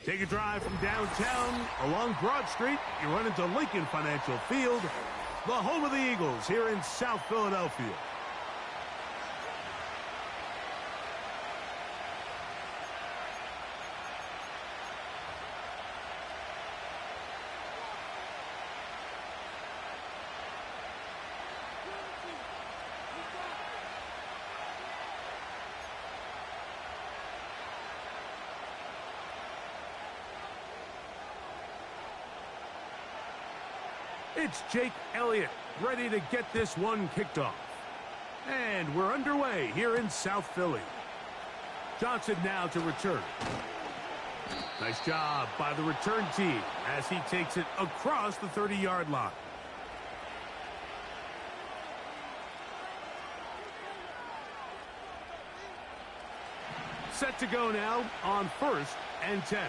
Take a drive from downtown along Broad Street. You run into Lincoln Financial Field, the home of the Eagles here in South Philadelphia. It's Jake Elliott ready to get this one kicked off. And we're underway here in South Philly. Johnson now to return. Nice job by the return team as he takes it across the 30-yard line. Set to go now on 1st and 10.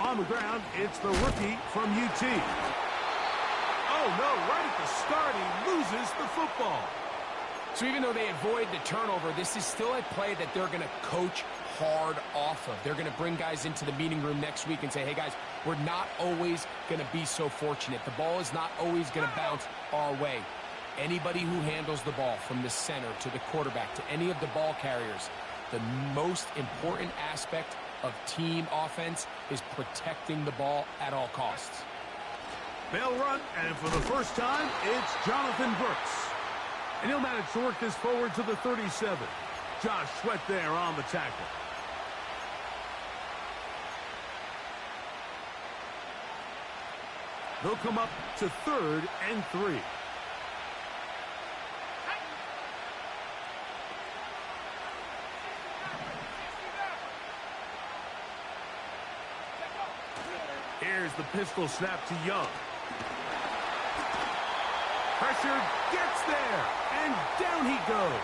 On the ground, it's the rookie from UT. Oh, no, right at the start, he loses the football. So even though they avoid the turnover, this is still a play that they're going to coach hard off of. They're going to bring guys into the meeting room next week and say, hey, guys, we're not always going to be so fortunate. The ball is not always going to bounce our way. Anybody who handles the ball from the center to the quarterback to any of the ball carriers, the most important aspect of team offense is protecting the ball at all costs. They'll run, and for the first time, it's Jonathan Brooks. And he'll manage to work this forward to the 37. Josh Sweat there on the tackle. They'll come up to 3rd and 3. Here's the pistol snap to Young. Pressure gets there, and down he goes.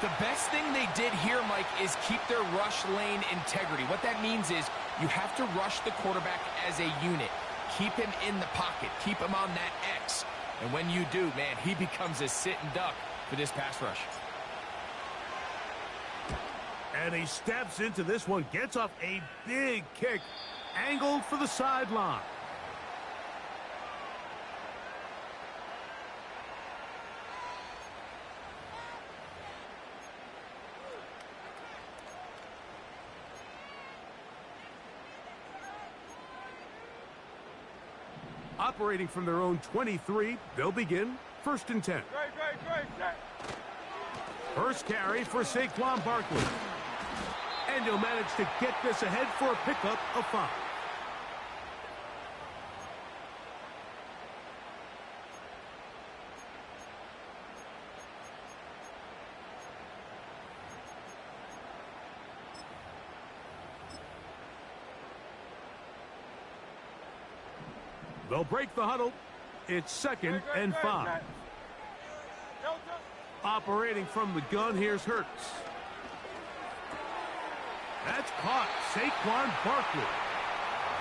The best thing they did here, Mike, is keep their rush lane integrity. What that means is you have to rush the quarterback as a unit. Keep him in the pocket. Keep him on that X. And when you do, man, he becomes a sitting duck for this pass rush. And he steps into this one, gets off a big kick, angled for the sideline. Operating from their own 23, they'll begin 1st and 10. First carry for Saquon Barkley. And he'll manage to get this ahead for a pickup of 5. They'll break the huddle. It's 2nd and 5. Operating from the gun, here's Hurts. That's caught. Saquon Barkley.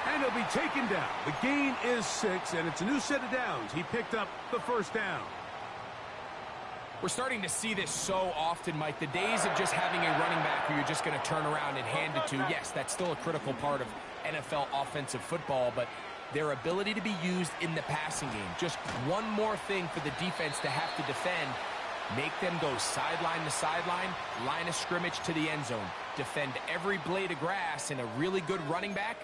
And he'll be taken down. The gain is 6, and it's a new set of downs. He picked up the 1st down. We're starting to see this so often, Mike. The days of just having a running back who you're just going to turn around and hand it to, yes, that's still a critical part of NFL offensive football, but their ability to be used in the passing game. Just one more thing for the defense to have to defend. Make them go sideline to sideline, line of scrimmage to the end zone. Defend every blade of grass, and a really good running back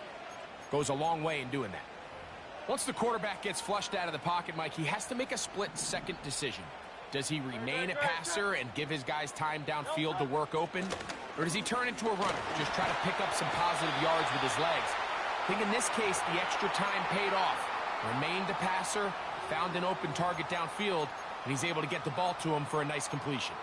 goes a long way in doing that. Once the quarterback gets flushed out of the pocket, Mike, he has to make a split-second decision. Does he remain a passer and give his guys time downfield to work open? Or does he turn into a runner, just try to pick up some positive yards with his legs? I think in this case, the extra time paid off. Remained a passer, found an open target downfield, and he's able to get the ball to him for a nice completion.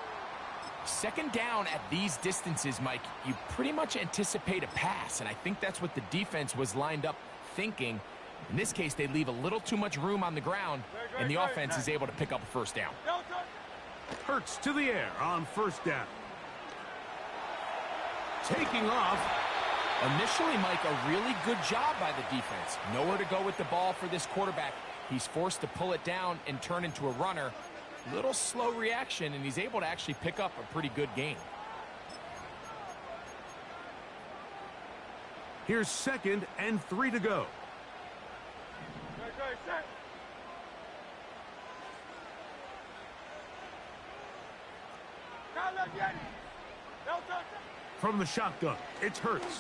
2nd down at these distances, Mike, you pretty much anticipate a pass, and I think that's what the defense was lined up thinking. In this case, they leave a little too much room on the ground, and the offense is able to pick up a 1st down. Hurts to the air on 1st down. Taking off, Initially, Mike, a really good job by the defense. Nowhere to go with the ball for this quarterback. He's forced to pull it down and turn into a runner. Little slow reaction, and he's able to actually pick up a pretty good gain. Here's 2nd and 3 to go. From the shotgun, it's Hurts.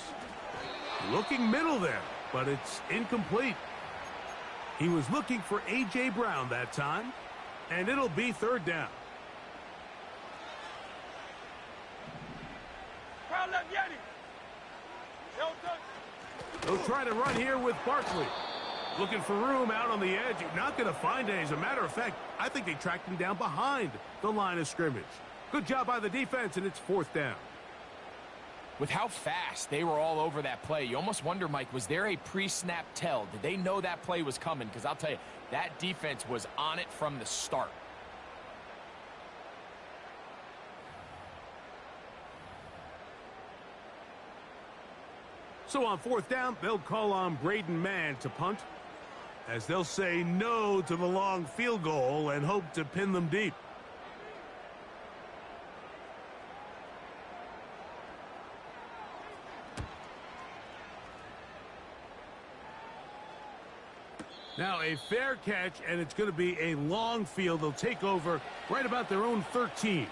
Looking middle there, but it's incomplete. He was looking for A.J. Brown that time, and it'll be 3rd down. They'll try to run here with Barkley. Looking for room out on the edge. You're not going to find it. As a matter of fact, I think they tracked him down behind the line of scrimmage. Good job by the defense, and it's 4th down. With how fast they were all over that play, you almost wonder, Mike, was there a pre-snap tell? Did they know that play was coming? Because I'll tell you, that defense was on it from the start. So on 4th down, they'll call on Braden Mann to punt, as they'll say no to the long field goal and hope to pin them deep. Now a fair catch, and it's going to be a long field. They'll take over right about their own 13.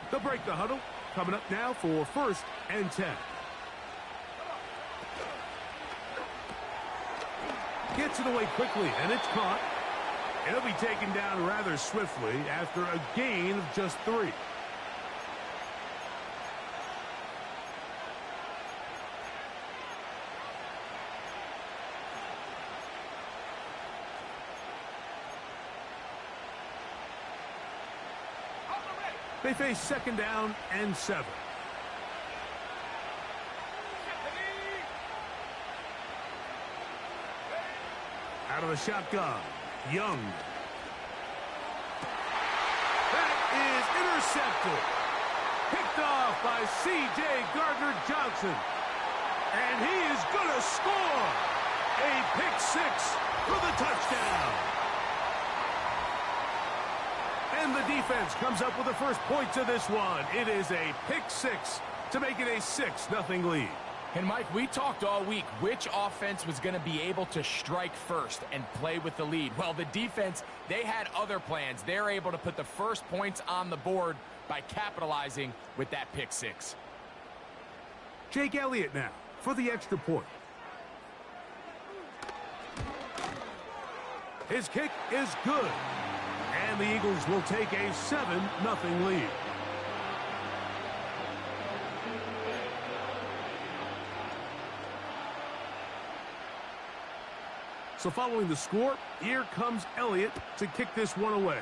They'll break the huddle. Coming up now for 1st and 10. Gets it away quickly, and it's caught. It'll be taken down rather swiftly after a gain of just 3. They face 2nd down and 7. Out of the shotgun, Young. That is intercepted. Picked off by C.J. Gardner-Johnson. And he is going to score. A pick-6 for the touchdown. And the defense comes up with the first points of this one. It is a pick-6 to make it a 6-0 lead. And, Mike, we talked all week which offense was going to be able to strike first and play with the lead. Well, the defense, they had other plans. They're able to put the first points on the board by capitalizing with that pick-6. Jake Elliott now for the extra point. His kick is good. And the Eagles will take a 7-0 lead. So following the score, here comes Elliott to kick this one away.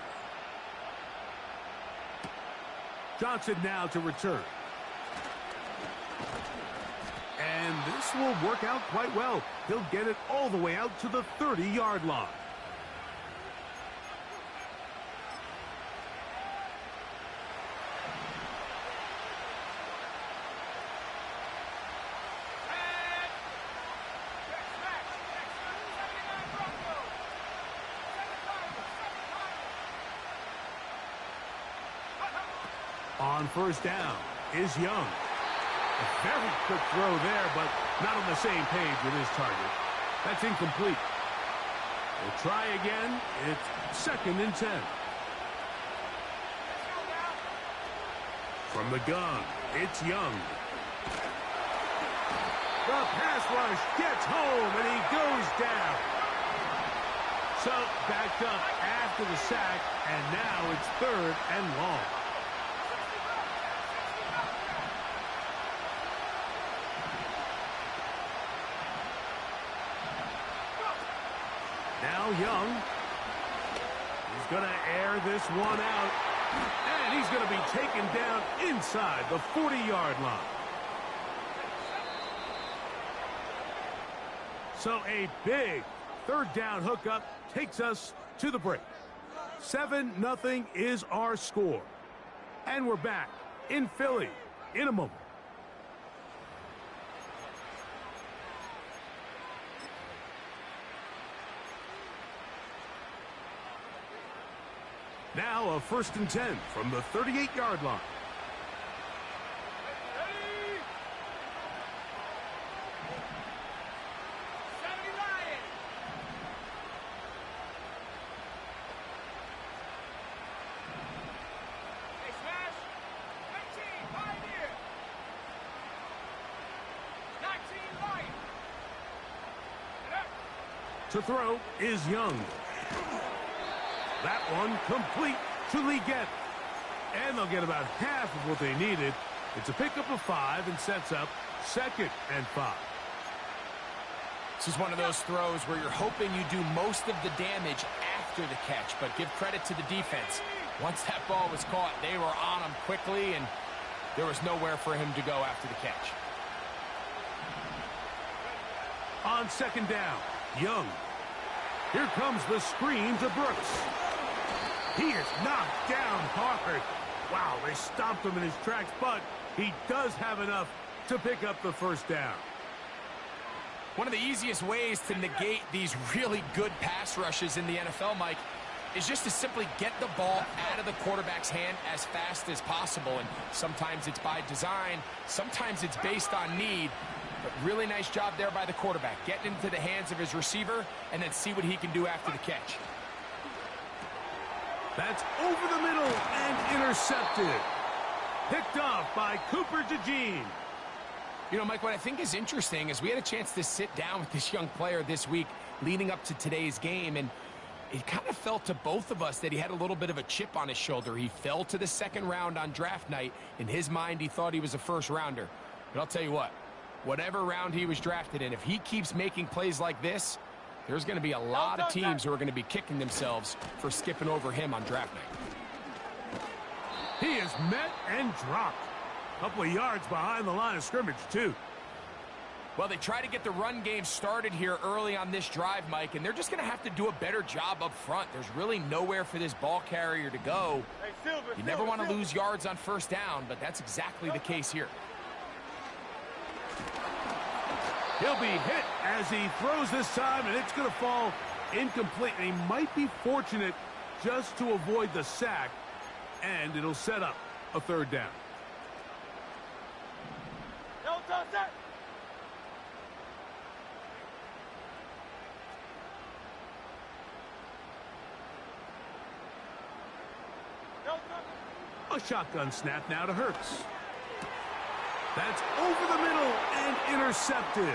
Johnson now to return. And this will work out quite well. He'll get it all the way out to the 30-yard line. On 1st down is Young. A very quick throw there, but not on the same page with his target. That's incomplete. We'll try again. It's 2nd and 10. From the gun, it's Young. The pass rush gets home, and he goes down. So backed up after the sack, and now it's 3rd and long. Now Young, he's going to air this one out, and he's going to be taken down inside the 40-yard line. So a big 3rd down hookup takes us to the break. 7-0 is our score. And we're back in Philly in a moment. Now a 1st and 10 from the 38-yard line. To throw is Young. That one complete to Leggett. And they'll get about half of what they needed. It's a pickup of 5 and sets up 2nd and 5. This is one of those throws where you're hoping you do most of the damage after the catch, but give credit to the defense. Once that ball was caught, they were on him quickly, and there was nowhere for him to go after the catch. On 2nd down, Young. Here comes the screen to Brooks. He is knocked down hard. Wow, they stopped him in his tracks, but he does have enough to pick up the 1st down. One of the easiest ways to negate these really good pass rushes in the NFL, Mike, is just to simply get the ball out of the quarterback's hand as fast as possible. And sometimes it's by design, sometimes it's based on need. But really nice job there by the quarterback, getting into the hands of his receiver and then see what he can do after the catch. That's over the middle and intercepted. Picked off by Cooper DeJean. You know, Mike, what I think is interesting is we had a chance to sit down with this young player this week leading up to today's game, and it kind of felt to both of us that he had a little bit of a chip on his shoulder. He fell to the 2nd round on draft night. In his mind, he thought he was a 1st rounder. But I'll tell you what, whatever round he was drafted in, if he keeps making plays like this, there's going to be a lot of teams who are going to be kicking themselves for skipping over him on draft night. He is met and dropped. A couple of yards behind the line of scrimmage, too. Well, they try to get the run game started here early on this drive, Mike, and they're just going to have to do a better job up front. There's really nowhere for this ball carrier to go. You never want to lose yards on 1st down, but that's exactly the case here. He'll be hit as he throws this time, and it's going to fall incomplete. And he might be fortunate just to avoid the sack, and it'll set up a 3rd down. A shotgun snap now to Hurts. That's over the middle and intercepted.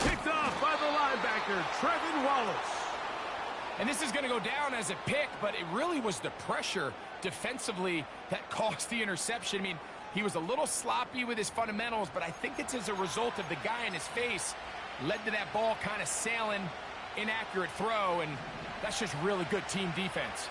Picked off by the linebacker, Trevin Wallace. And this is going to go down as a pick, but it really was the pressure defensively that caused the interception. I mean, he was a little sloppy with his fundamentals, but I think it's as a result of the guy in his face led to that ball kind of sailing, inaccurate throw, and that's just really good team defense.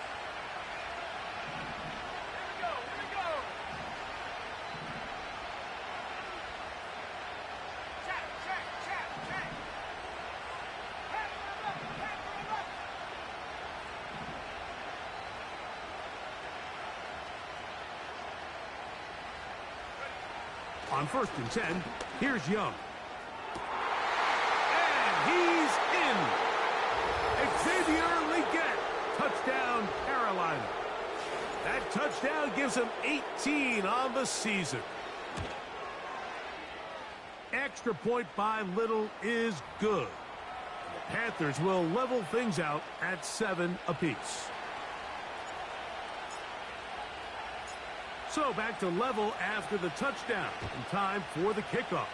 On 1st and 10, here's Young. And he's in. Xavier Leggett. Touchdown, Carolina. That touchdown gives him 18 on the season. Extra point by Little is good. The Panthers will level things out at 7 apiece. So back to level after the touchdown. And time for the kickoff.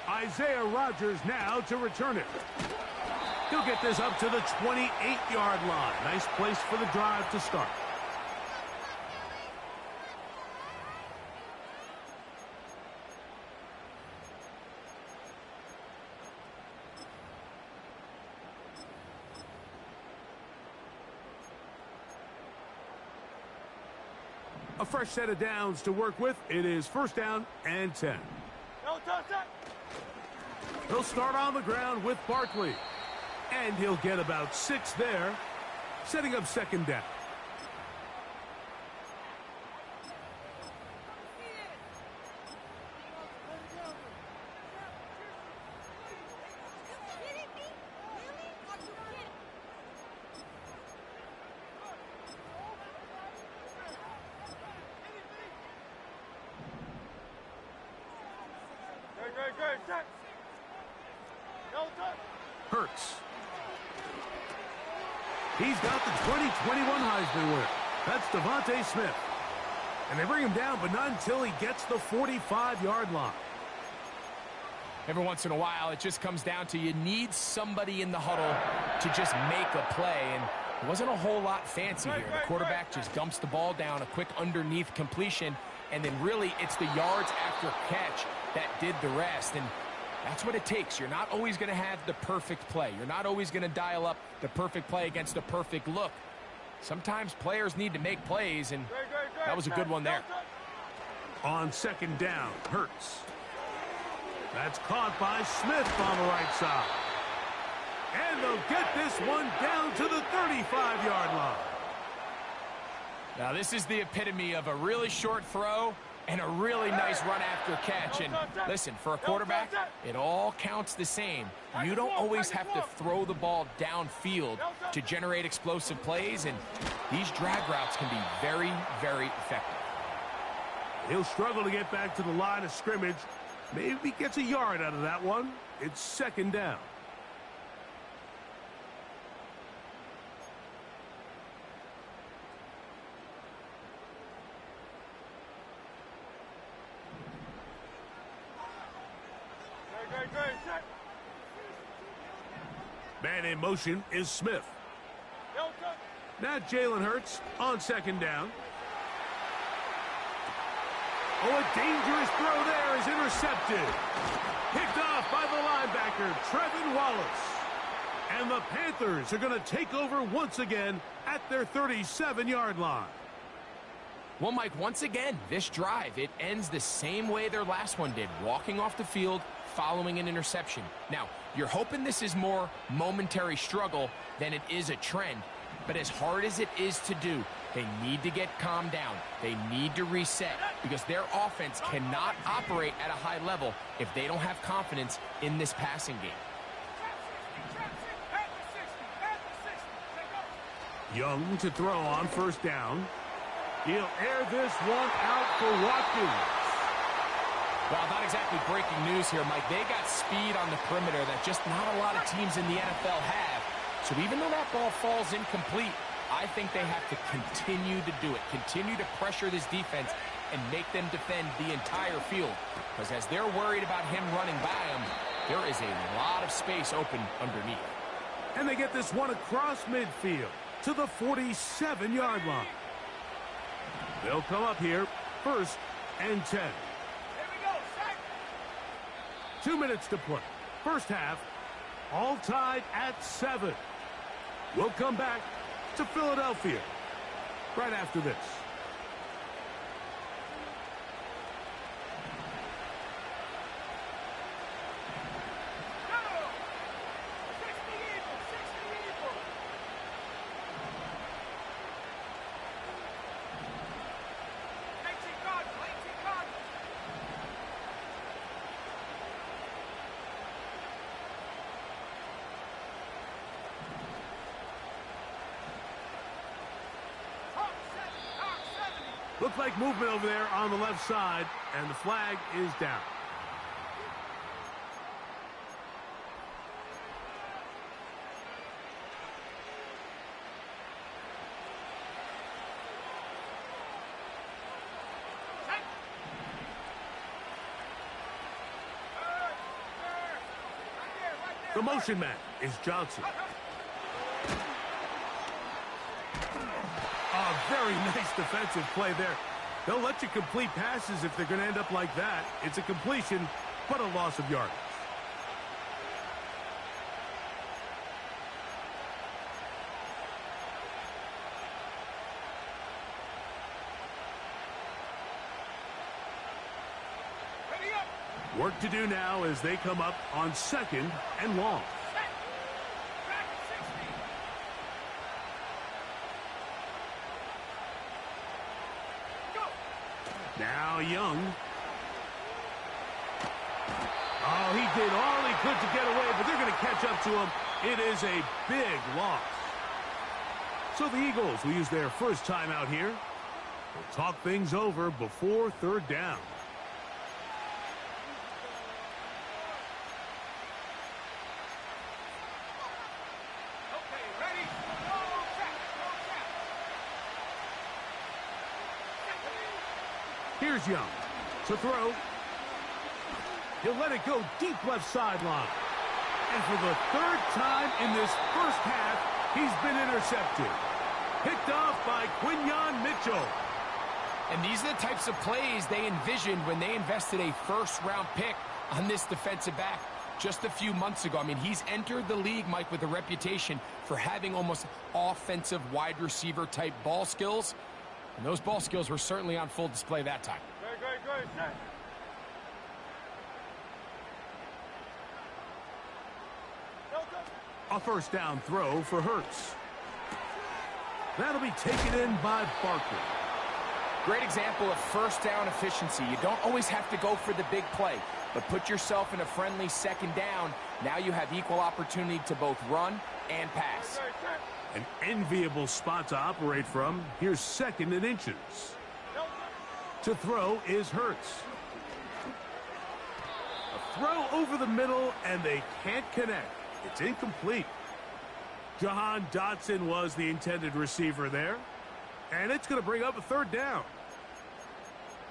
Isaiah Rodgers now to return it. He'll get this up to the 28-yard line. Nice place for the drive to start. A fresh set of downs to work with. It is 1st down and 10. He'll start on the ground with Barkley. And he'll get about 6 there, setting up second down. Hurts. He's got the 2021 Heisman winner. That's Devontae Smith. And they bring him down, but not until he gets the 45-yard line. Every once in a while, it just comes down to you need somebody in the huddle to just make a play. And it wasn't a whole lot fancy here. The quarterback just dumps the ball down, a quick underneath completion, and then really it's the yards after catch that did the rest. And that's what it takes. You're not always going to have the perfect play. You're not always going to dial up the perfect play against a perfect look. Sometimes players need to make plays, and that was a good one there. On second down, Hurts. That's caught by Smith on the right side. And they'll get this one down to the 35-yard line. Now, this is the epitome of a really short throw and a really nice run after catch. And listen, for a quarterback, it all counts the same. You don't always have to throw the ball downfield to generate explosive plays, and these drag routes can be very, very effective. He'll struggle to get back to the line of scrimmage. Maybe he gets a yard out of that one. It's second down. Man in motion is Smith. Now Jalen Hurts on second down. Oh, a dangerous throw there is intercepted. Picked off by the linebacker, Trevin Wallace. And the Panthers are going to take over once again at their 37-yard line. Well, Mike, once again, this drive, it ends the same way their last one did, walking off the field following an interception. Now, you're hoping this is more momentary struggle than it is a trend. But as hard as it is to do, they need to get calmed down. They need to reset because their offense cannot operate at a high level if they don't have confidence in this passing game. Young to throw on first down. He'll air this one out for Watkins. Well, not exactly breaking news here, Mike. They got speed on the perimeter that just not a lot of teams in the NFL have. So even though that ball falls incomplete, I think they have to continue to do it. Continue to pressure this defense and make them defend the entire field. Because as they're worried about him running by them, there is a lot of space open underneath. And they get this one across midfield to the 47-yard line. They'll come up here, 1st and 10. 2 minutes to play. First half, all tied at 7. We'll come back to Philadelphia right after this. Looks like movement over there on the left side, and the flag is down. The motion man is Johnson. Very nice defensive play there. They'll let you complete passes if they're going to end up like that. It's a completion, but a loss of yardage. Work to do now as they come up on 2nd and long. Now Young. Oh, he did all he could to get away, but they're going to catch up to him. It is a big loss. So the Eagles will use their first timeout here. We'll talk things over before third down. Okay, ready? Go, check, go, check. Here's Young to throw. He'll let it go deep left sideline. And for the third time in this first half, he's been intercepted. Picked off by Quinyon Mitchell. And these are the types of plays they envisioned when they invested a first-round pick on this defensive back just a few months ago. I mean, he's entered the league, Mike, with a reputation for having almost offensive wide receiver type ball skills. And those ball skills were certainly on full display that time. Good, set. A first down throw for Hurts. That'll be taken in by Barkley. Great example of first down efficiency. You don't always have to go for the big play, but put yourself in a friendly second down. Now you have equal opportunity to both run and pass. An enviable spot to operate from. Here's second and inches. To throw is Hurts. A throw over the middle, and they can't connect. It's incomplete. Jahan Dotson was the intended receiver there. And it's going to bring up a third down.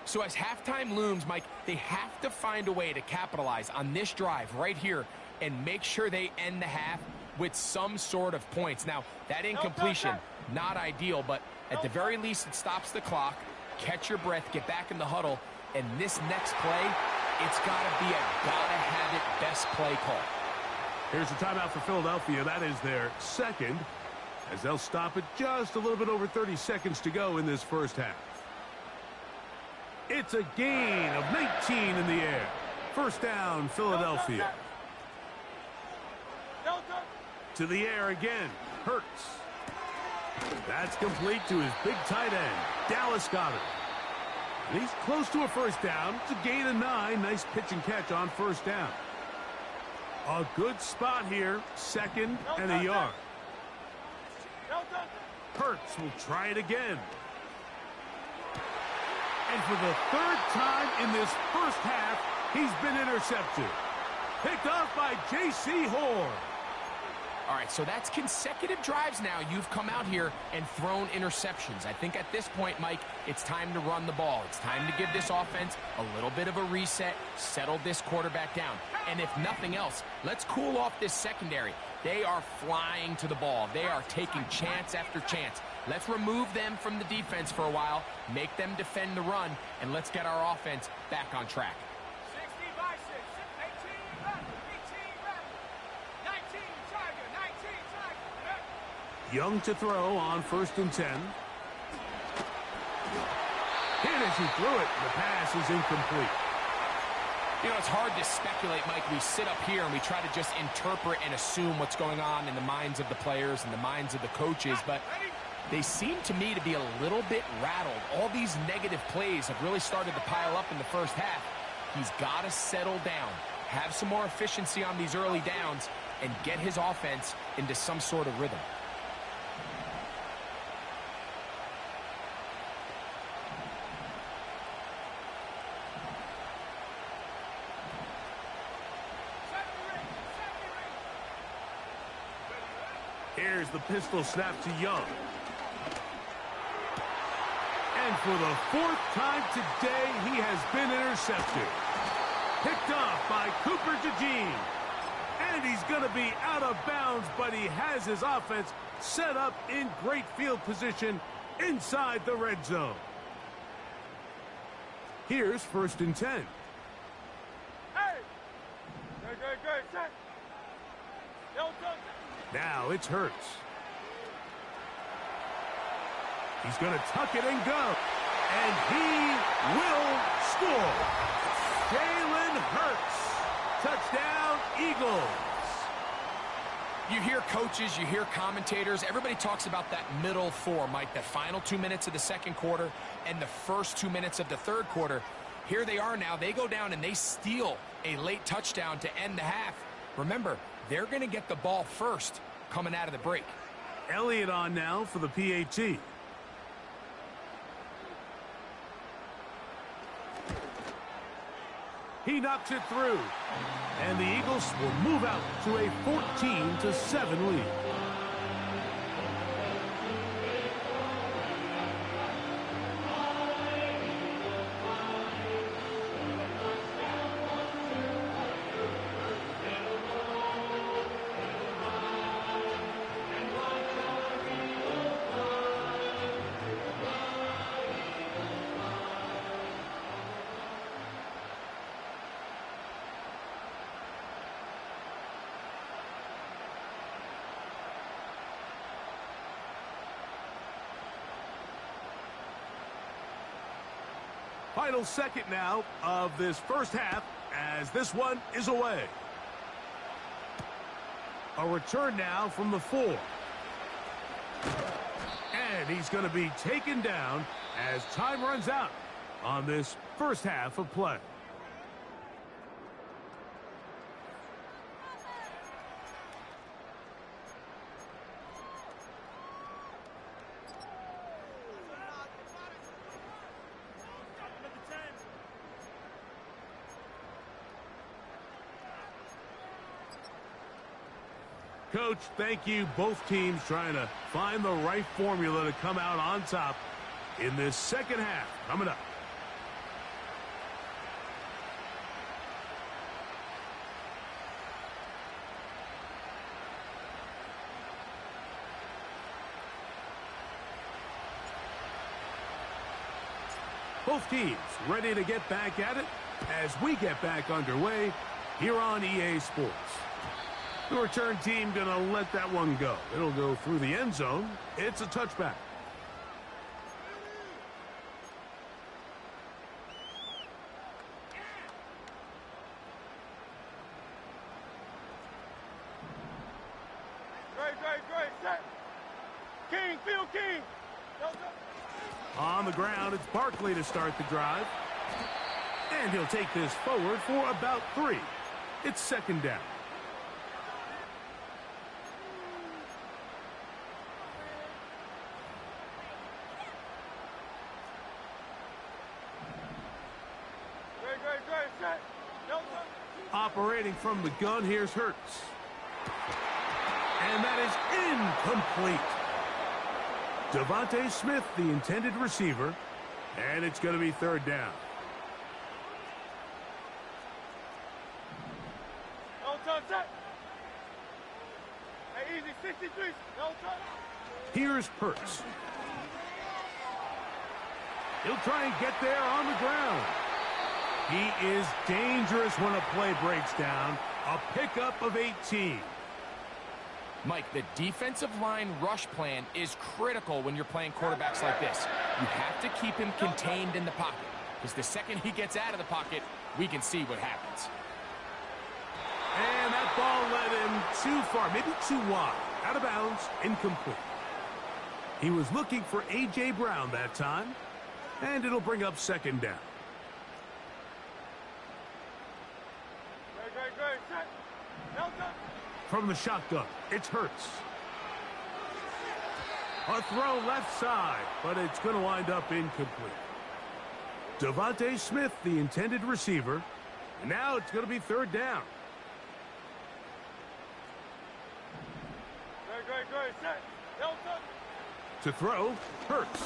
So as halftime looms, Mike, they have to find a way to capitalize on this drive right here and make sure they end the half with some sort of points. Now, that incompletion, not ideal, but at the very least it stops the clock. Catch your breath, get back in the huddle, and this next play, it's got to be a gotta-have-it best play call. Here's a timeout for Philadelphia. That is their second, as they'll stop it just a little bit over 30 seconds to go in this first half. It's a gain of 19 in the air. First down, Philadelphia. To the air again, Hurts. That's complete to his big tight end, Dallas Goedert. And he's close to a first down. It's a gain of 9. Nice pitch and catch on first down. A good spot here, second and a yard. Hurts will try it again. And for the third time in this first half, he's been intercepted. Picked off by J.C. Horn. All right, so that's consecutive drives now. You've come out here and thrown interceptions. I think at this point, Mike, it's time to run the ball. It's time to give this offense a little bit of a reset, settle this quarterback down. And if nothing else, let's cool off this secondary. They are flying to the ball. They are taking chance after chance. Let's remove them from the defense for a while, make them defend the run, and let's get our offense back on track. 60 by 6, 18 left, 18 left, 19 Tiger, 19 Tiger. Young to throw on first and 10. Hit as he threw it. The pass is incomplete. You know, it's hard to speculate, Mike. We sit up here and we try to just interpret and assume what's going on in the minds of the players and the minds of the coaches, but they seem to me to be a little bit rattled. All these negative plays have really started to pile up in the first half. He's got to settle down, have some more efficiency on these early downs, and get his offense into some sort of rhythm. Here's the pistol snap to Young. And for the fourth time today, he has been intercepted. Picked off by Cooper DeJean. And he's going to be out of bounds, but he has his offense set up in great field position inside the red zone. Here's first and 10. Hey! Good, set. Now it's Hurts. He's going to tuck it and go. And he will score. Jalen Hurts. Touchdown, Eagles. You hear coaches, you hear commentators, everybody talks about that middle four, Mike, the final 2 minutes of the second quarter and the first 2 minutes of the third quarter. Here they are now. They go down and they steal a late touchdown to end the half. Remember, they're going to get the ball first coming out of the break. Elliott on now for the PAT. He knocks it through. And the Eagles will move out to a 14-7 lead. Final second now of this first half as this one is away. A return now from the 4. And he's going to be taken down as time runs out on this first half of play. Coach, thank you. Both teams trying to find the right formula to come out on top in this second half. Coming up. Both teams ready to get back at it as we get back underway here on EA Sports. The return team going to let that one go. It'll go through the end zone. It's a touchback. Great, set. King, Phil King. On the ground, it's Barkley to start the drive. And he'll take this forward for about 3. It's second down. Operating from the gun, here's Hurts. And that is incomplete. Devontae Smith, the intended receiver, and it's going to be third down. No time, set. Hey, easy, 63. No time. Here's Hurts. He'll try and get there on the ground. He is dangerous when a play breaks down. A pickup of 18. Mike, the defensive line rush plan is critical when you're playing quarterbacks like this. You have to keep him contained in the pocket, because the second he gets out of the pocket, we can see what happens. And that ball led him too far, maybe too wide. Out of bounds, incomplete. He was looking for A.J. Brown that time, and it'll bring up second down. Great, set. No time. From the shotgun, it's Hurts. A throw left side, but it's going to wind up incomplete. Devontae Smith, the intended receiver. And now it's going to be third down. Great, set. No time. To throw, Hurts.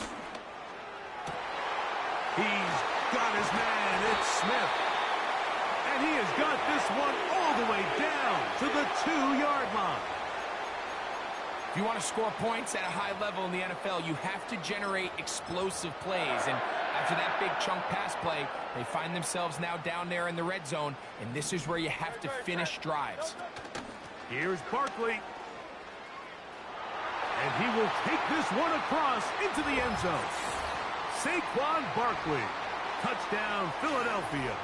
He's got his man. It's Smith. And he has got this one all the way down to the 2-yard line. If you want to score points at a high level in the NFL, you have to generate explosive plays. And after that big chunk pass play, they find themselves now down there in the red zone. And this is where you have to finish drives. Here's Barkley. And he will take this one across into the end zone. Saquon Barkley. Touchdown, Philadelphia.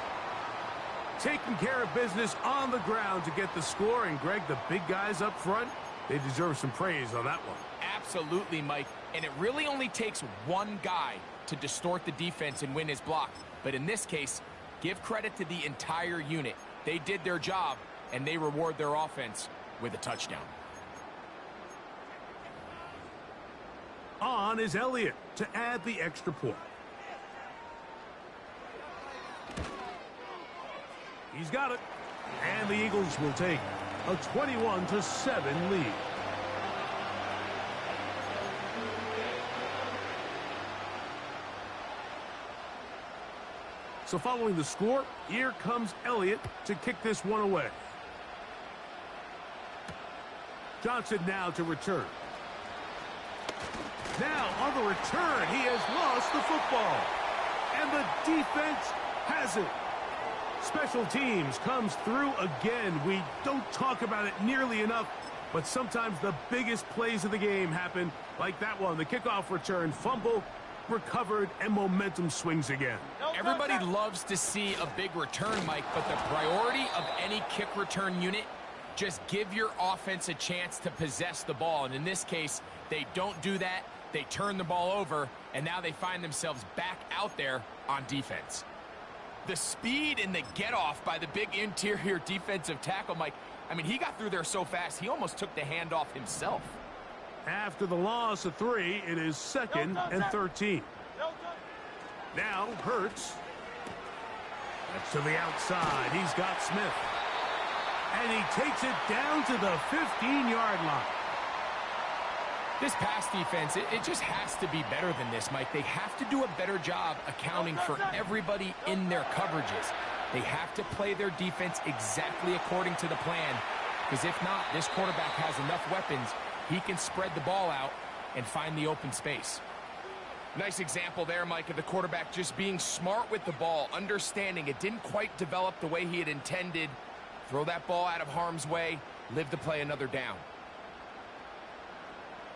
Taking care of business on the ground to get the score. And, Greg, the big guys up front, They deserve some praise on that one. Absolutely, Mike. And it really only takes one guy to distort the defense and win his block. But in this case, give credit to the entire unit. They did their job, and they reward their offense with a touchdown. On is Elliott to add the extra point. He's got it. And the Eagles will take a 21-7 lead. So following the score, here comes Elliott to kick this one away. Johnson now to return. Now on the return, he has lost the football. And the defense has it. Special teams comes through again. We don't talk about it nearly enough, but sometimes the biggest plays of the game happen like that one. The kickoff return, fumble, recovered, and momentum swings again. Everybody loves to see a big return, Mike, but the priority of any kick return unit, just give your offense a chance to possess the ball. And in this case, they don't do that. They turn the ball over, and now they find themselves back out there on defense. The speed and the get-off by the big interior defensive tackle, Mike, I mean, he got through there so fast, he almost took the handoff himself. After the loss of 3, it is 2nd and 13. Now, Hurts. That's to the outside. He's got Smith. And he takes it down to the 15-yard line. This pass defense, it just has to be better than this, Mike. They have to do a better job accounting for everybody in their coverages. They have to play their defense exactly according to the plan, because if not, this quarterback has enough weapons. He can spread the ball out and find the open space. Nice example there, Mike, of the quarterback just being smart with the ball, understanding it didn't quite develop the way he had intended. Throw that ball out of harm's way, live to play another down.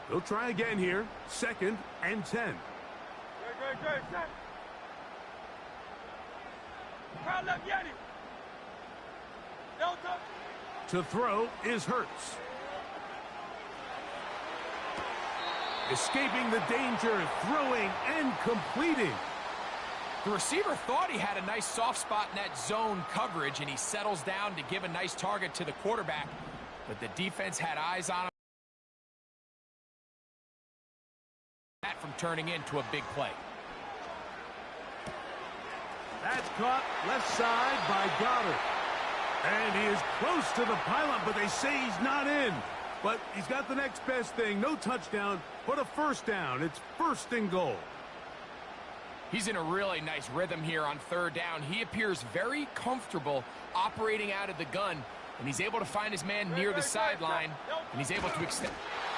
They'll try again here. 2nd and 10. Good. Crowd left, Yanni. Delta. To throw is Hurts. Escaping the danger, throwing and completing. The receiver thought he had a nice soft spot in that zone coverage, and he settles down to give a nice target to the quarterback, but the defense had eyes on him. That from turning into a big play. That's caught left side by Goddard. And he is close to the pylon, but they say he's not in. But he's got the next best thing. No touchdown, but a first down. It's 1st and goal. He's in a really nice rhythm here on 3rd down. He appears very comfortable operating out of the gun, and he's able to find his man near the sideline, and he's able to extend.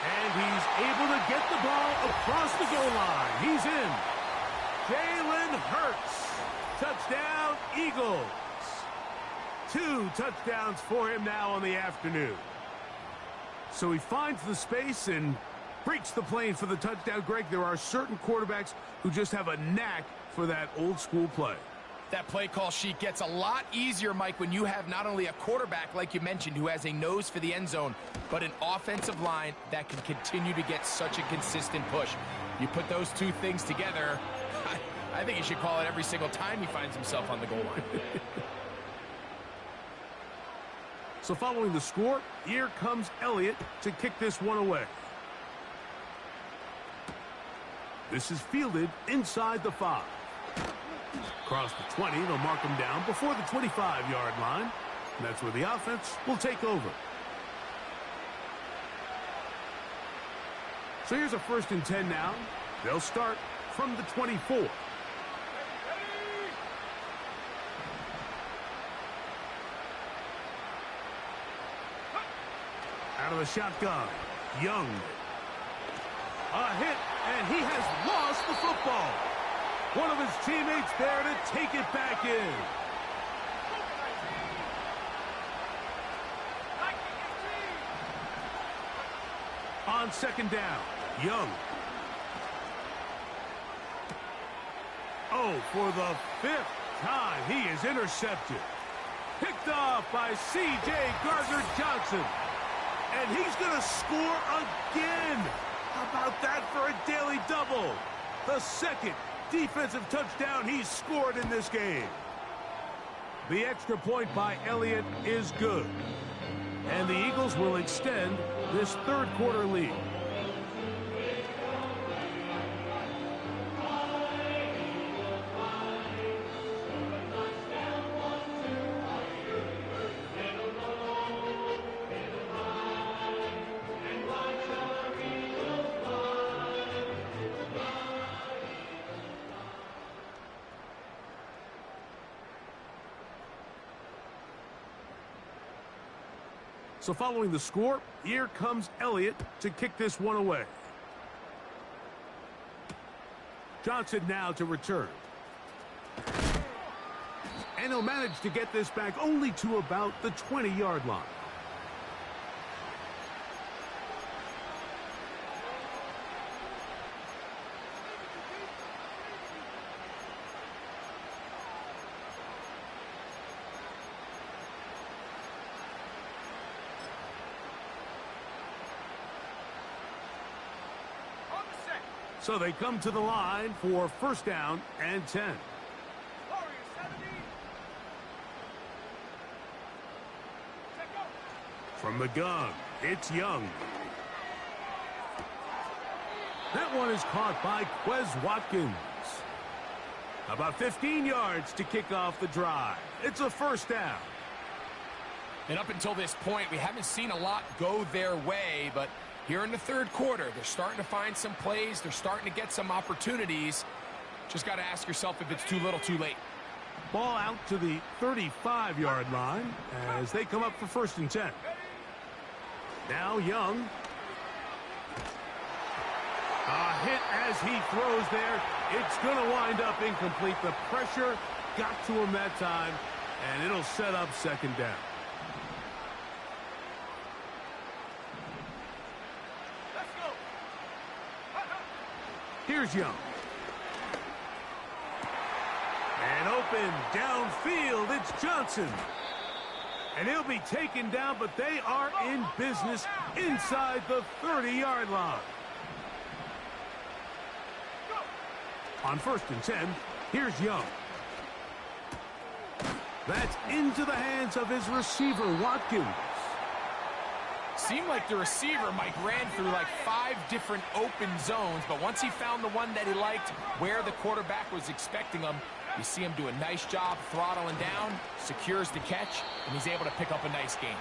And he's able to get the ball across the goal line. He's in. Jalen Hurts. Touchdown, Eagles. 2 touchdowns for him now on the afternoon. So he finds the space and breaks the plane for the touchdown. Greg, there are certain quarterbacks who just have a knack for that old school play. That play call sheet gets a lot easier, Mike, when you have not only a quarterback, like you mentioned, who has a nose for the end zone, but an offensive line that can continue to get such a consistent push. You put those two things together, I think he should call it every single time he finds himself on the goal line. So following the score, here comes Elliott to kick this one away. This is fielded inside the 5. Across the 20, they'll mark him down before the 25-yard line. And that's where the offense will take over. So here's a 1st and 10 now. They'll start from the 24. Out of the shotgun, Young. A hit, and he has lost the football. One of his teammates there to take it back in. On 2nd down, Young. Oh, for the 5th time, he is intercepted. Picked off by C.J. Gardner-Johnson. And he's going to score again. How about that for a daily double? The second defensive touchdown he's scored in this game. The extra point by Elliott is good. And the Eagles will extend this third quarter lead. So following the score, here comes Elliott to kick this one away. Johnson now to return. And he'll manage to get this back only to about the 20-yard line. So they come to the line for first down and 10. From the gun, it's Young. That one is caught by Quez Watkins. About 15 yards to kick off the drive. It's a first down. And up until this point, we haven't seen a lot go their way, but here in the third quarter, they're starting to find some plays. They're starting to get some opportunities. Just got to ask yourself if it's too little, too late. Ball out to the 35-yard line as they come up for first and 10. Now Young. A hit as he throws there. It's going to wind up incomplete. The pressure got to him that time, and it'll set up second down. Here's Young. And open downfield, it's Johnson. And he'll be taken down, but they are in business inside the 30-yard line. On first and 10, here's Young. That's into the hands of his receiver, Watkins. Seemed like the receiver, Mike, ran through like 5 different open zones, but once he found the one that he liked where the quarterback was expecting him, you see him do a nice job throttling down, secures the catch, and he's able to pick up a nice gain.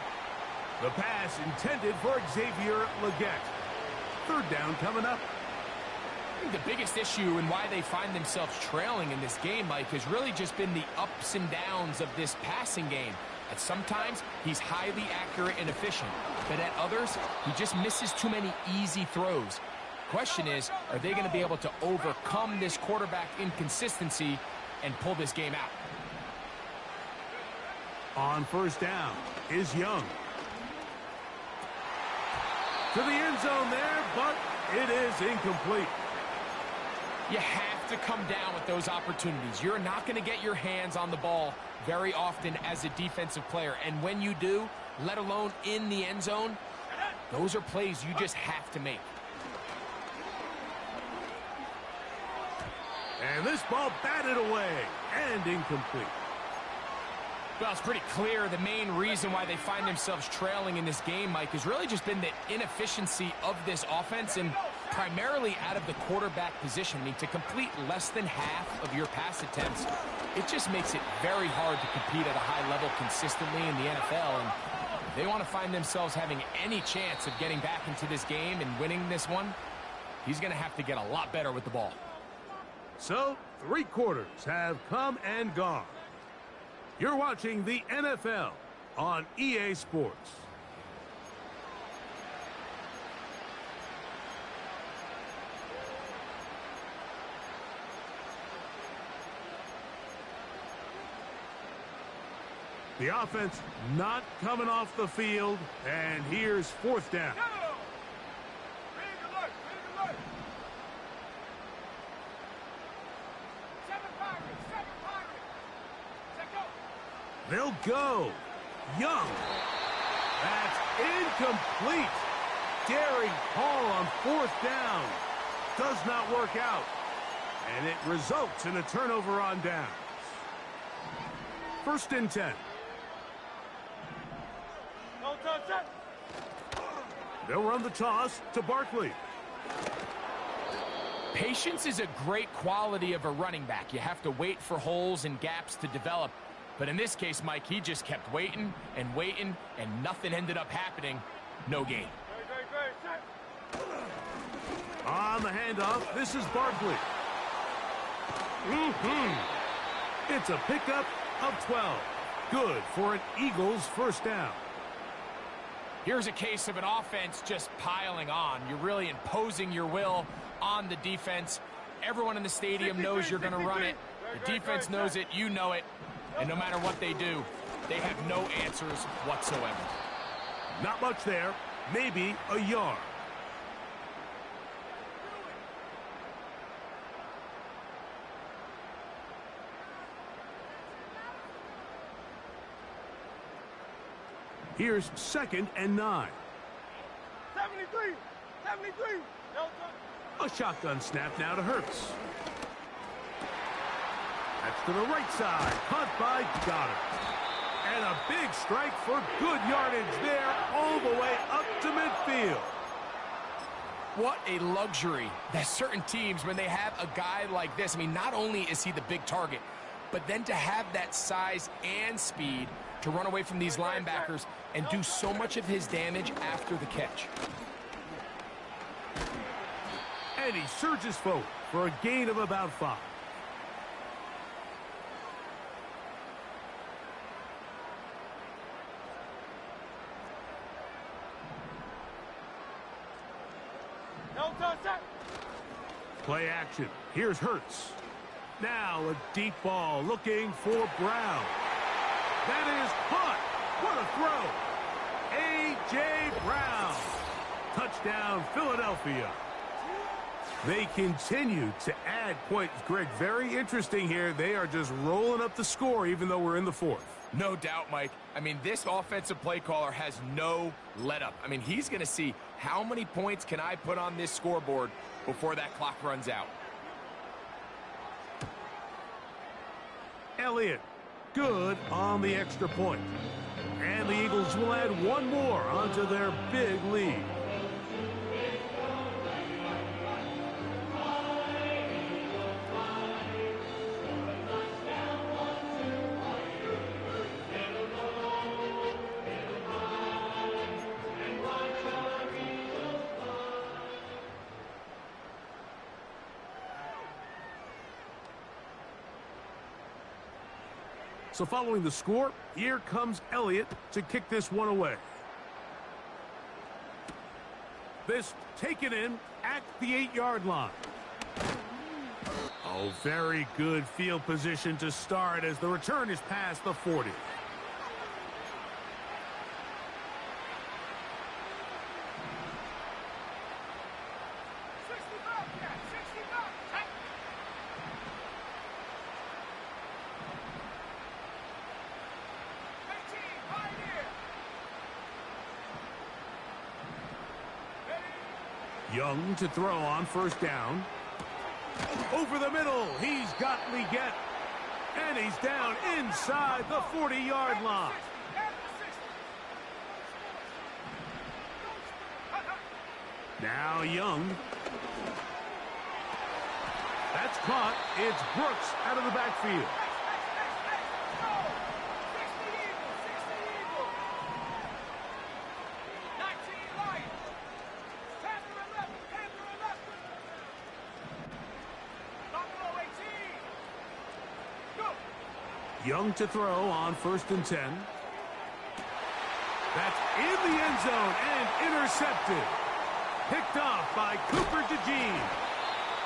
The pass intended for Xavier Legette. Third down coming up. I think the biggest issue and why they find themselves trailing in this game, Mike, has really just been the ups and downs of this passing game. At sometimes, he's highly accurate and efficient, but at others, he just misses too many easy throws. Question is, are they going to be able to overcome this quarterback inconsistency and pull this game out? On first down is Young. To the end zone there, but it is incomplete. You have to come down with those opportunities. You're not going to get your hands on the ball very often as a defensive player. And when you do, let alone in the end zone, those are plays you just have to make. And this ball batted away and incomplete. Well, it's pretty clear the main reason why they find themselves trailing in this game, Mike, has really just been the inefficiency of this offense and primarily out of the quarterback position. I mean, to complete less than half of your pass attempts, it just makes it very hard to compete at a high level consistently in the NFL. And if they want to find themselves having any chance of getting back into this game and winning this one, he's going to have to get a lot better with the ball. So, 3 quarters have come and gone. You're watching the NFL on EA Sports. The offense not coming off the field, and here's fourth down. They'll go. Young. That's Incomplete. Daring call on 4th down. Does not work out. And it results in a turnover on downs. 1st and 10. No touch, set. They'll run the toss to Barkley. Patience is a great quality of a running back. You have to wait for holes and gaps to develop. But in this case, Mike, he just kept waiting and waiting, and nothing ended up happening. No gain. Great, set. On the handoff, this is Barkley. It's a pickup of 12. Good for an Eagles 1st down. Here's a case of an offense just piling on. You're really imposing your will on the defense. Everyone in the stadium knows you're going to run it. The defense knows it. You know it. And no matter what they do, they have no answers whatsoever. Not much there. Maybe a yard. Here's 2nd and 9. 73. No touch. A shotgun snap now to Hurts. That's to the right side. Caught by Goddard. And a big strike for good yardage there all the way up to midfield. What a luxury that certain teams, when they have a guy like this, I mean, not only is he the big target, but then to have that size and speed to run away from these linebackers and do so much of his damage after the catch. And he surges forward for a gain of about 5. No touch, set. Play action. Here's Hurts. Now a deep ball looking for Brown. That is caught. What a throw. A.J. Brown. Touchdown, Philadelphia. They continue to add points. Greg, very interesting here. They are just rolling up the score even though we're in the 4th. No doubt, Mike. I mean, this offensive play caller has no let-up. I mean, he's going to see how many points can I put on this scoreboard before that clock runs out. Elliott, good on the extra point. And the Eagles will add one more onto their big lead. So following the score, here comes Elliott to kick this one away. This taken in at the 8-yard line. Oh, very good field position to start as the return is past the 40. Young to throw on 1st down. Over the middle, he's got Leggett. And he's down inside the 40-yard line. Now Young. That's caught. It's Brooks out of the backfield. Young to throw on 1st and 10. That's in the end zone and intercepted. Picked off by Cooper DeJean.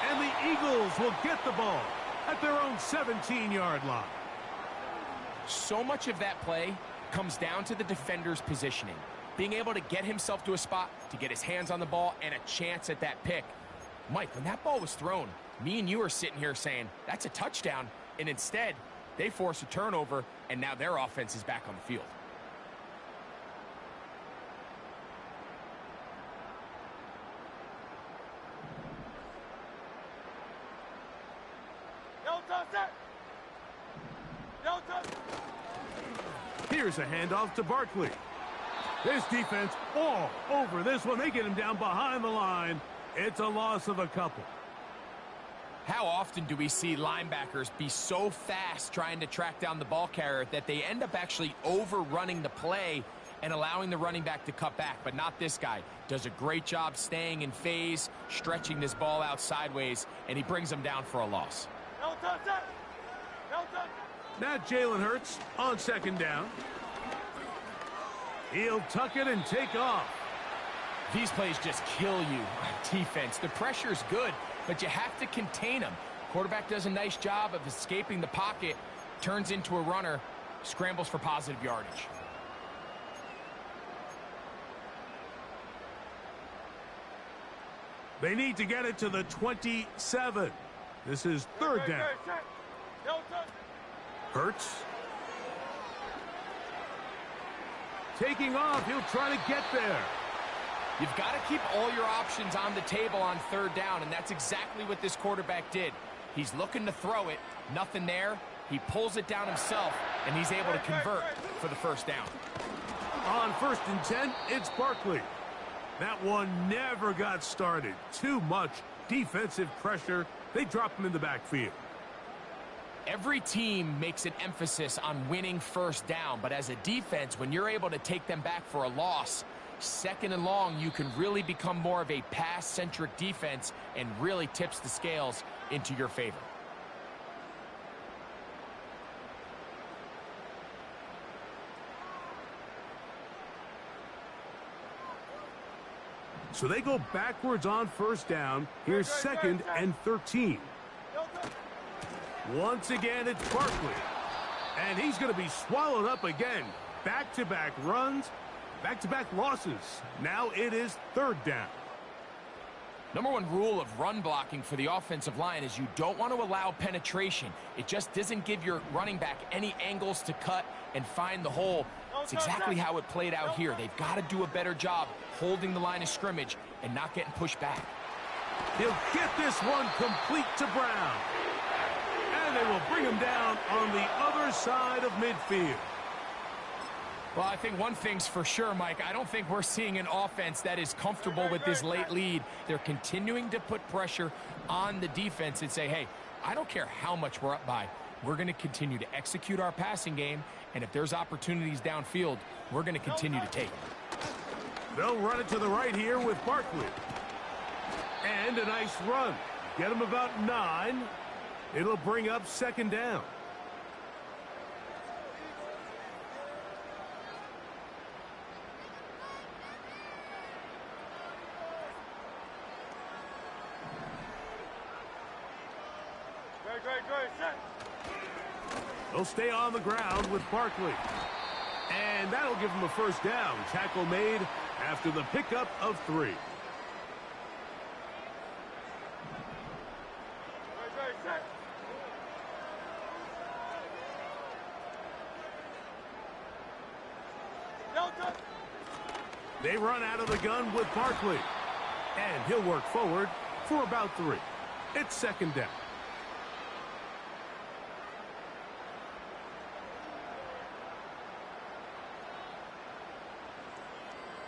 And the Eagles will get the ball at their own 17-yard line. So much of that play comes down to the defender's positioning. Being able to get himself to a spot, to get his hands on the ball, and a chance at that pick. Mike, when that ball was thrown, me and you are sitting here saying, that's a touchdown. And instead, they force a turnover, and now their offense is back on the field. touch that. No touch. Here's a handoff to Barkley. This defense all over this one. They get him down behind the line. It's a loss of a couple. How often do we see linebackers be so fast trying to track down the ball carrier that they end up actually overrunning the play and allowing the running back to cut back? But not this guy. Does a great job staying in phase, stretching this ball out sideways, and he brings him down for a loss. No touch that. No touch. Now Jalen Hurts on second down. He'll tuck it and take off. These plays just kill you on defense. The pressure's good, but you have to contain them. Quarterback does a nice job of escaping the pocket, turns into a runner, scrambles for positive yardage. They need to get it to the 27. This is third down. No touch. Hurts. Taking off. He'll try to get there. You've got to keep all your options on the table on third down, and that's exactly what this quarterback did. He's looking to throw it. Nothing there. He pulls it down himself, and he's able to convert for the first down. On 1st and 10, it's Barkley. That one never got started. Too much defensive pressure. They drop him in the backfield. Every team makes an emphasis on winning first down, but as a defense, when you're able to take them back for a loss, second and long, you can really become more of a pass-centric defense and really tips the scales into your favor. So they go backwards on first down. Here's 2nd and 13. Once again, it's Barkley. And he's going to be swallowed up again. Back-to-back runs, back-to-back losses. Now it is third down. Number one rule of run blocking for the offensive line is you don't want to allow penetration. It just doesn't give your running back any angles to cut and find the hole. It's exactly how it played out here. They've got to do a better job holding the line of scrimmage and not getting pushed back. He'll get this one complete to Brown. And they will bring him down on the other side of midfield. Well, I think one thing's for sure, Mike. I don't think we're seeing an offense that is comfortable with this late lead. They're continuing to put pressure on the defense and say, hey, I don't care how much we're up by. We're going to continue to execute our passing game, and if there's opportunities downfield, we're going to continue to take them. They'll run it to the right here with Barkley. And a nice run. Get him about 9. It'll bring up second down. Great, set. They'll stay on the ground with Barkley. And that'll give him a first down. Tackle made after the pickup of 3. Great, set. No touch. They run out of the gun with Barkley. And he'll work forward for about 3. It's second down.